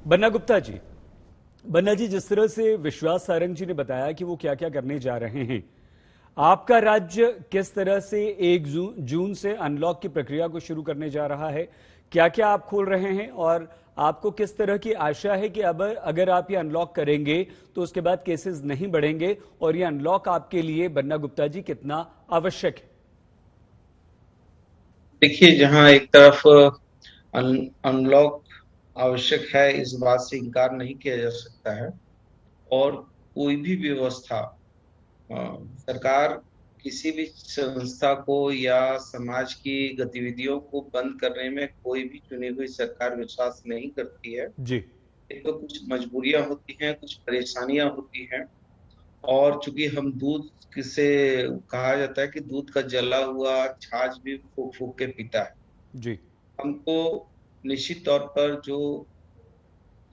बन्ना गुप्ता जी, बन्ना जी, जिस तरह से विश्वास सारंग जी ने बताया कि वो क्या क्या करने जा रहे हैं, आपका राज्य किस तरह से 1 जून से अनलॉक की प्रक्रिया को शुरू करने जा रहा है, क्या क्या आप खोल रहे हैं और आपको किस तरह की आशा है कि अब अगर आप ये अनलॉक करेंगे तो उसके बाद केसेस नहीं बढ़ेंगे और ये अनलॉक आपके लिए, बन्ना गुप्ता जी, कितना आवश्यक है? देखिए, जहां एक तरफ अनलॉक आवश्यक है, इस बात से इनकार नहीं किया जा सकता है। और कोई भी व्यवस्था, अ, सरकार किसी भी संस्था को या समाज की गतिविधियों को बंद करने में कोई भी चुनी हुई सरकार विश्वास नहीं करती है। जी। एक तो कुछ मजबूरियां होती हैं, कुछ परेशानियां होती हैं। और चूंकि हम दूध से, कहा जाता है कि दूध का जला हुआ छाछ भी फूक फूक के पीता है। जी। हमको निश्चित तौर पर जो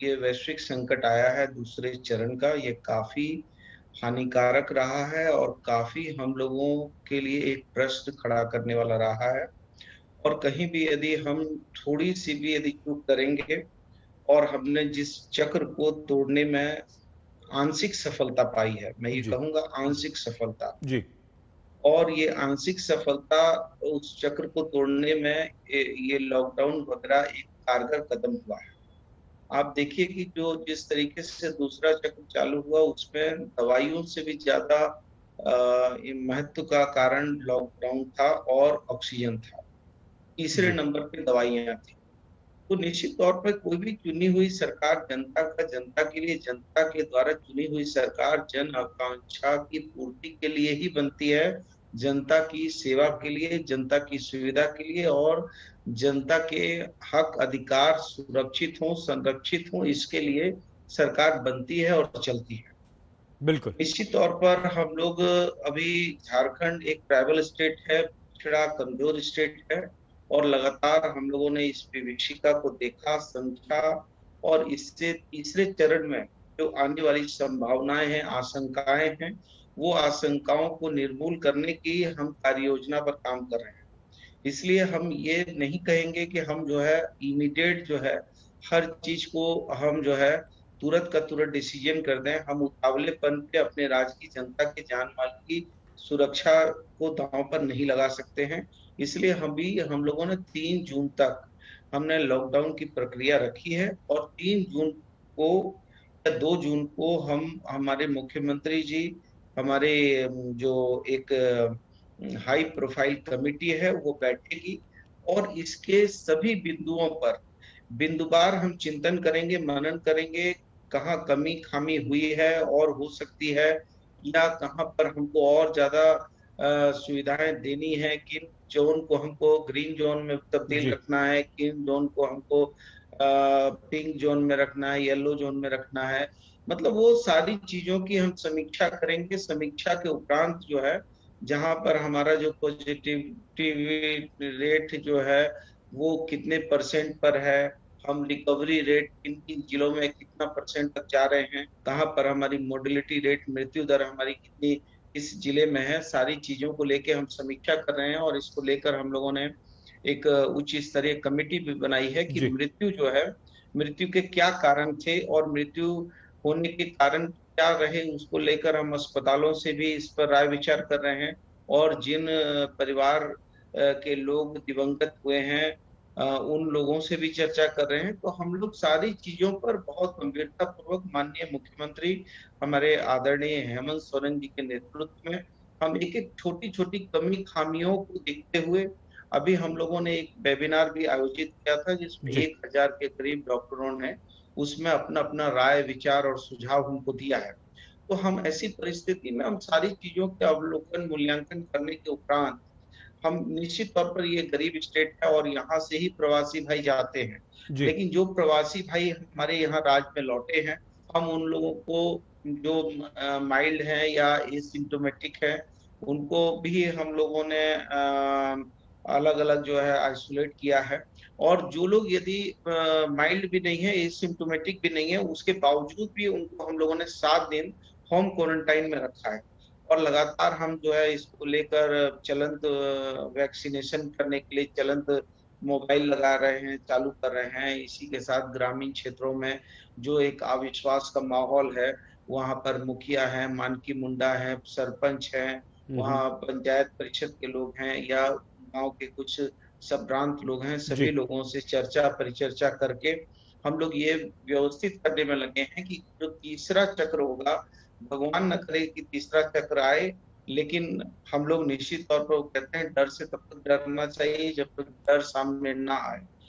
ये वैश्विक संकट आया है दूसरे चरण का, ये काफी हानिकारक रहा है और काफी हम लोगों के लिए एक प्रश्न खड़ा करने वाला रहा है। और कहीं भी यदि हम थोड़ी सी भी यदि चूक करेंगे, और हमने जिस चक्र को तोड़ने में आंशिक सफलता पाई है, मैं ये जी। कहूंगा आंशिक सफलता, जी। और ये आंशिक सफलता उस चक्र को तोड़ने में ये लॉकडाउन वगैरह एक कारगर कदम हुआ है। आप देखिए कि जो जिस तरीके से दूसरा चक्र चालू हुआ, उसमें दवाइयों से भी ज्यादा ये महत्व का कारण लॉकडाउन था और ऑक्सीजन था। तीसरे जी। नंबर पे दवाइयां थी। तो निश्चित तौर पर कोई भी चुनी हुई सरकार जनता का, जनता के लिए, जनता के द्वारा चुनी हुई सरकार जन आकांक्षा की पूर्ति के लिए ही बनती है। जनता की सेवा के लिए, जनता की सुविधा के लिए, और जनता के हक अधिकार सुरक्षित हो, संरक्षित हो, इसके लिए सरकार बनती है और चलती है। बिल्कुल। निश्चित तौर पर हम लोग अभी, झारखंड एक ट्राइबल स्टेट है, पिछड़ा कमजोर स्टेट है। और लगातार हम लोगों ने इस विभीषिका को देखा, समझा, और इससे तीसरे चरण में जो आने वाली संभावनाएं हैं, आशंकाएं हैं, वो आशंकाओं को निर्मूल करने की हम कार्य योजना पर काम कर रहे हैं। इसलिए हम ये नहीं कहेंगे कि हम जो है इमीडिएट जो है हर चीज को हम जो है तुरंत का तुरंत डिसीजन कर दें। हम उतावलेपन पे अपने राज्य की जनता के जान माल की सुरक्षा को दांव पर नहीं लगा सकते हैं। इसलिए हम लोगों ने 3 जून तक हमने लॉकडाउन की प्रक्रिया रखी है। और 3 जून को या 2 जून को हम, हमारे मुख्यमंत्री जी, हमारे जो एक हाई प्रोफाइल कमेटी है, वो बैठेगी। और इसके सभी बिंदुओं पर बिंदुवार हम चिंतन करेंगे, मनन करेंगे, कहाँ कमी खामी हुई है और हो सकती है, या कहाँ पर हमको और ज्यादा सुविधाएं देनी है, किन जोन को हमको ग्रीन जोन में तब्दील जी। रखना है, किन जोन को हमको पिंक जोन में रखना है, येलो जोन में रखना है। मतलब वो सारी चीजों की हम समीक्षा करेंगे। समीक्षा के उपरांत जो है, जहां पर हमारा जो पॉजिटिविटी रेट जो है वो कितने परसेंट पर है, हम रिकवरी रेट किन किन जिलों में कितना परसेंट तक जा रहे हैं, कहाँ पर हमारी मोर्टेलिटी रेट, मृत्यु दर हमारी कितनी किस जिले में है, सारी चीजों को लेके हम समीक्षा कर रहे हैं। और इसको लेकर हम लोगों ने एक उच्च स्तरीय कमेटी भी बनाई है कि जी। मृत्यु जो है, मृत्यु के क्या कारण थे और मृत्यु होने के कारण क्या रहे, उसको लेकर हम अस्पतालों से भी इस पर राय विचार कर रहे हैं। और जिन परिवार के लोग दिवंगत हुए हैं, उन लोगों से भी चर्चा कर रहे हैं। तो हम लोग सारी चीजों पर बहुत गंभीरता पूर्वक माननीय मुख्यमंत्री हमारे आदरणीय हेमंत सोरेन जी के नेतृत्व में, हम एक एक छोटी छोटी कमी खामियों को देखते हुए, अभी हम लोगों ने एक वेबिनार भी आयोजित किया था, जिसमें जी। 1,000 के करीब डॉक्टरों ने उसमें अपना अपना राय विचार और सुझाव हमको दिया है। तो हम ऐसी परिस्थिति में हम सारी चीजों के अवलोकन मूल्यांकन करने के उपरांत, हम निश्चित तौर पर, ये गरीब स्टेट है और यहाँ से ही प्रवासी भाई जाते हैं। जी। लेकिन जो प्रवासी भाई हमारे यहाँ राज्य में लौटे हैं, हम उन लोगों को जो माइल्ड है या एसिम्टोमेटिक है, उनको भी हम लोगों ने अलग अलग जो है आइसोलेट किया है। और जो लोग यदि माइल्ड भी नहीं है, एसिम्टोमेटिक भी नहीं है, उसके बावजूद भी उनको हम लोगों ने 7 दिन होम क्वारंटाइन में रखा है। और लगातार हम जो है इसको लेकर चलंत वैक्सीनेशन करने के लिए, चलंत मोबाइल लगा रहे हैं, चालू कर रहे हैं। इसी के साथ ग्रामीण क्षेत्रों में जो एक अविश्वास का माहौल है, वहां पर मुखिया है, मानकी मुंडा है, सरपंच है, हम्म। वहाँ पंचायत परिषद के लोग हैं या गांव के कुछ संभ्रांत लोग हैं, सभी जी। लोगों से चर्चा परिचर्चा करके हम लोग ये व्यवस्थित करने में लगे हैं कि जो तीसरा चक्र होगा, भगवान न करे कि तीसरा चक्र आए, लेकिन हम लोग निश्चित तौर पर वो कहते हैं डर से तब तक डरना चाहिए जब तक डर सामने ना आए।